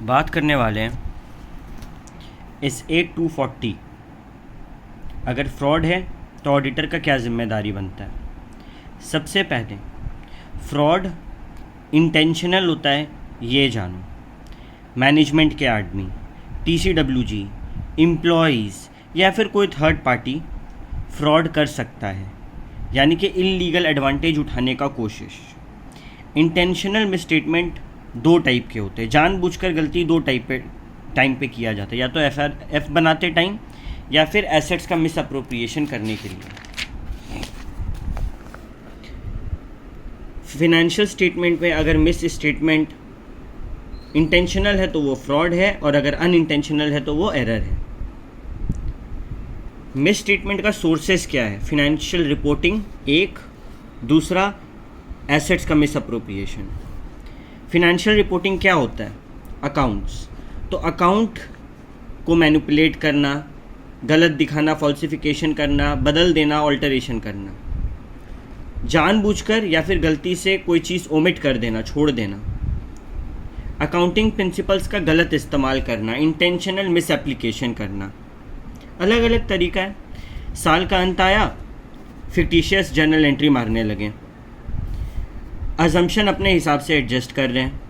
बात करने वाले हैं इस 8240। अगर फ्रॉड है तो ऑडिटर का क्या जिम्मेदारी बनता है। सबसे पहले फ्रॉड इंटेंशनल होता है ये जानो। मैनेजमेंट के आदमी, TCWG, एम्प्लॉयज़ या फिर कोई थर्ड पार्टी फ्रॉड कर सकता है, यानी कि इल्लीगल एडवांटेज उठाने का कोशिश। इंटेंशनल मिसस्टेटमेंट दो टाइप के होते हैं। जानबूझकर गलती दो टाइम पे किया जाता है, या तो एफ बनाते टाइम या फिर एसेट्स का मिस अप्रोप्रिएशन करने के लिए। फिनेंशियल स्टेटमेंट में अगर मिस स्टेटमेंट इंटेंशनल है तो वो फ्रॉड है, और अगर अनइंटेंशनल है तो वो एरर है। मिस स्टेटमेंट का सोर्सेस क्या है? फिनेंशियल रिपोर्टिंग एक, दूसरा एसेट्स का मिस अप्रोप्रिएशन। फिनेंशियल रिपोर्टिंग क्या होता है? अकाउंट्स। तो अकाउंट को मैनिपुलेट करना, गलत दिखाना, फॉल्सिफिकेशन करना, बदल देना, ऑल्टरेशन करना, जानबूझकर या फिर गलती से कोई चीज़ ओमिट कर देना, छोड़ देना। अकाउंटिंग प्रिंसिपल्स का गलत इस्तेमाल करना, इंटेंशनल मिस एप्लीकेशन करना। अलग अलग तरीका है। साल का अंत आया, फिक्टिशियस जर्नल एंट्री मारने लगे, अजम्पशन अपने हिसाब से एडजस्ट कर रहे हैं,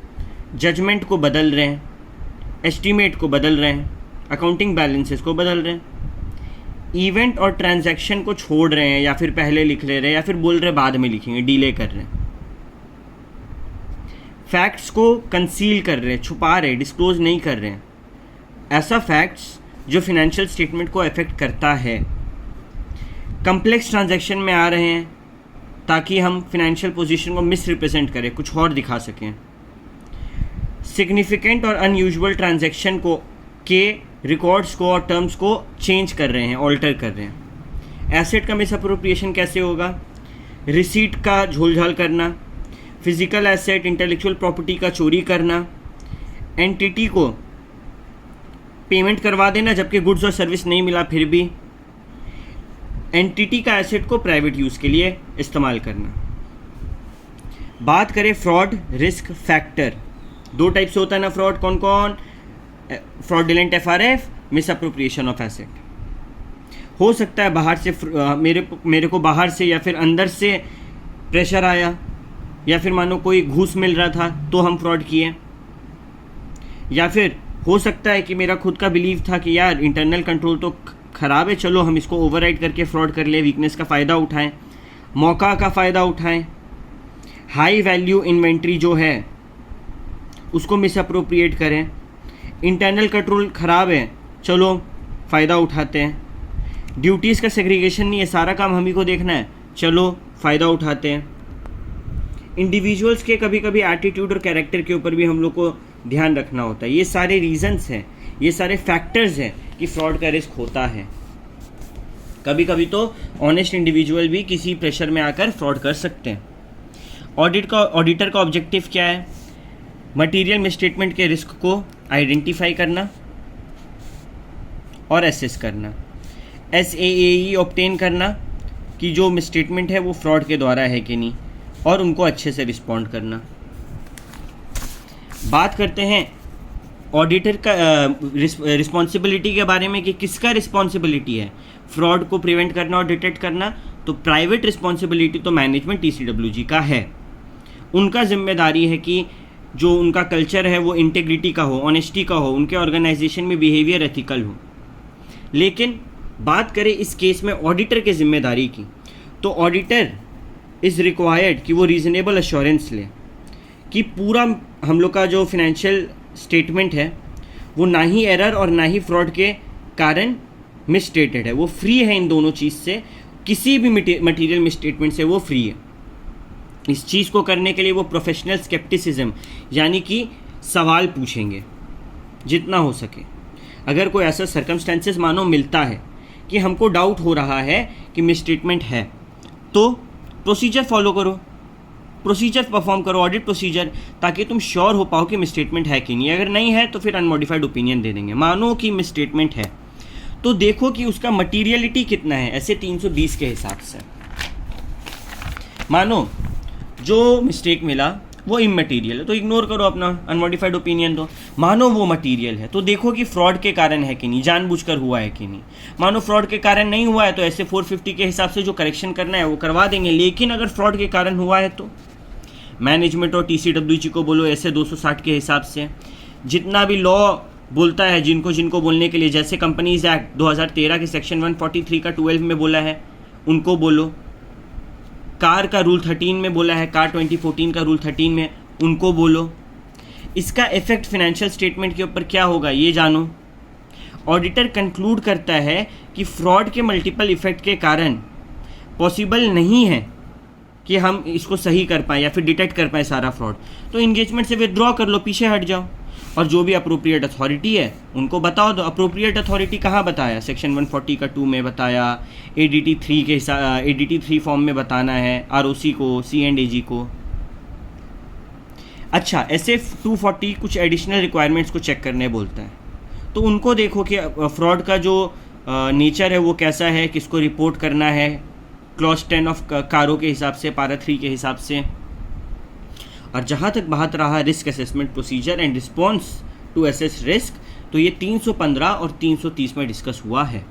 जजमेंट को बदल रहे हैं, एस्टीमेट को बदल रहे हैं, अकाउंटिंग बैलेंसेस को बदल रहे हैं, इवेंट और ट्रांजैक्शन को छोड़ रहे हैं या फिर पहले लिख ले रहे हैं या फिर बोल रहे बाद में लिखेंगे, डिले कर रहे हैं, फैक्ट्स को कंसील कर रहे हैं, छुपा रहे हैं, डिस्क्लोज नहीं कर रहे हैं। ऐसा फैक्ट्स जो फिनेंशियल स्टेटमेंट को अफेक्ट करता है। कम्प्लेक्स ट्रांजैक्शन में आ रहे हैं ताकि हम फिनेंशियल पोजीशन को मिस रिप्रेजेंट करें, कुछ और दिखा सकें। सिग्निफिकेंट और अनयूजुअल ट्रांजैक्शन को के रिकॉर्ड्स को और टर्म्स को चेंज कर रहे हैं, ऑल्टर कर रहे हैं। एसेट का मिस अप्रोप्रिएशन कैसे होगा? रिसीट का झोलझाल करना, फिजिकल एसेट, इंटेलेक्चुअल प्रॉपर्टी का चोरी करना, एंटिटी को पेमेंट करवा देना जबकि गुड्स और सर्विस नहीं मिला फिर भी, एंटिटी का एसेट को प्राइवेट यूज़ के लिए इस्तेमाल करना। बात करें फ्रॉड रिस्क फैक्टर, दो टाइप से होता है ना फ्रॉड, कौन कौन? Fraudulent FRF, miss appropriation of asset. हो सकता है बाहर से मेरे को बाहर से या फिर अंदर से प्रेशर आया, या फिर मानो कोई घूस मिल रहा था तो हम फ्रॉड किए, या फिर हो सकता है कि मेरा खुद का बिलीव था कि यार इंटरनल कंट्रोल तो ख़राब है, चलो हम इसको ओवरराइड करके फ्रॉड कर ले, वीकनेस का फ़ायदा उठाएं, मौका का फ़ायदा उठाएं। हाई वैल्यू इन्वेंट्री जो है उसको मिस अप्रोप्रिएट करें। इंटरनल कंट्रोल ख़राब है, चलो फ़ायदा उठाते हैं। ड्यूटीज़ का सेग्रीगेशन नहीं है, सारा काम हम ही को देखना है, चलो फ़ायदा उठाते हैं। इंडिविजुअल्स के कभी कभी एटीट्यूड और कैरेक्टर के ऊपर भी हम लोग को ध्यान रखना होता है। ये सारे रीजंस हैं, ये सारे फैक्टर्स हैं कि फ्रॉड का रिस्क होता है। कभी कभी तो ऑनेस्ट इंडिविजुअल भी किसी प्रेशर में आकर फ्रॉड कर सकते हैं। ऑडिटर का ऑब्जेक्टिव क्या है? मटेरियल मिसस्टेटमेंट के रिस्क को आइडेंटिफाई करना और एसेस करना, SAAE ऑब्टेन करना कि जो मिसस्टेटमेंट है वो फ्रॉड के द्वारा है कि नहीं, और उनको अच्छे से रिस्पॉन्ड करना। बात करते हैं ऑडिटर का रिस्पॉन्सिबिलिटी के बारे में कि किसका रिस्पॉन्सिबिलिटी है फ्रॉड को प्रिवेंट करना और डिटेक्ट करना। तो प्राइवेट रिस्पॉन्सिबिलिटी तो मैनेजमेंट TCWG का है। उनका जिम्मेदारी है कि जो उनका कल्चर है वो इंटेग्रिटी का हो, ऑनेस्टी का हो, उनके ऑर्गेनाइजेशन में बिहेवियर एथिकल हो। लेकिन बात करें इस केस में ऑडिटर के जिम्मेदारी की, तो ऑडिटर इज़ रिक्वायर्ड कि वो रीज़नेबल एश्योरेंस ले कि पूरा हम लोग का जो फिनेंशियल स्टेटमेंट है वो ना ही एरर और ना ही फ्रॉड के कारण मिसस्टेटेड है, वो फ्री है इन दोनों चीज़ से, किसी भी मटेरियल मिसस्टेटमेंट से वो फ्री है। इस चीज़ को करने के लिए वो प्रोफेशनल स्केप्टिसिज्म, यानी कि सवाल पूछेंगे जितना हो सके। अगर कोई ऐसा सर्कमस्टेंसेस मानो मिलता है कि हमको डाउट हो रहा है कि मिसस्टेटमेंट है, तो प्रोसीजर फॉलो करो, प्रोसीजर परफॉर्म करो, ऑडिट प्रोसीजर, ताकि तुम श्योर हो पाओ कि मिसस्टेटमेंट है कि नहीं। अगर नहीं है तो फिर अनमॉडिफाइड ओपिनियन दे देंगे। मानो कि मिसस्टेटमेंट है तो देखो कि उसका मटीरियलिटी कितना है, ऐसे 320 के हिसाब से। मानो जो मिस्टेक मिला वो इमटेरियल है, तो इग्नोर करो अपना अनमोडिफाइड ओपिनियन। तो मानो वो मटेरियल है, तो देखो कि फ्रॉड के कारण है कि नहीं, जानबूझकर हुआ है कि नहीं। मानो फ्रॉड के कारण नहीं हुआ है तो ऐसे 450 के हिसाब से जो करेक्शन करना है वो करवा देंगे, लेकिन अगर फ्रॉड के कारण हुआ है तो मैनेजमेंट और TCWG को बोलो ऐसे 260 के हिसाब से, जितना भी लॉ बोलता है जिनको जिनको बोलने के लिए, जैसे कंपनीज एक्ट 2013 के सेक्शन 143 का 12 में बोला है उनको बोलो, कार का रूल 13 में बोला है, कार 2014 का रूल 13 में उनको बोलो। इसका इफेक्ट फाइनेंशियल स्टेटमेंट के ऊपर क्या होगा ये जानो। ऑडिटर कंक्लूड करता है कि फ्रॉड के मल्टीपल इफेक्ट के कारण पॉसिबल नहीं है कि हम इसको सही कर पाएँ या फिर डिटेक्ट कर पाएँ सारा फ्रॉड, तो इंगेजमेंट से विथड्रॉ कर लो, पीछे हट जाओ। और जो भी अप्रोप्रिएट अथॉरिटी है उनको बताओ दो। अप्रोप्रिएट अथॉरिटी कहाँ बताया, सेक्शन 140 का 2 में बताया, ADT 3 के हिसाब ADT 3 फॉर्म में बताना है, ROC को, C&AG को। अच्छा, ऐसे 240 कुछ एडिशनल रिक्वायरमेंट्स को चेक करने बोलता है, तो उनको देखो कि फ्रॉड का जो नेचर है वो कैसा है, किसको रिपोर्ट करना है, क्लॉज 10 ऑफ कारो के हिसाब से, पारा 3 के हिसाब से। और जहाँ तक बात रहा risk assessment procedure and response to assess risk, तो ये 315 और 330 में डिस्कस हुआ है।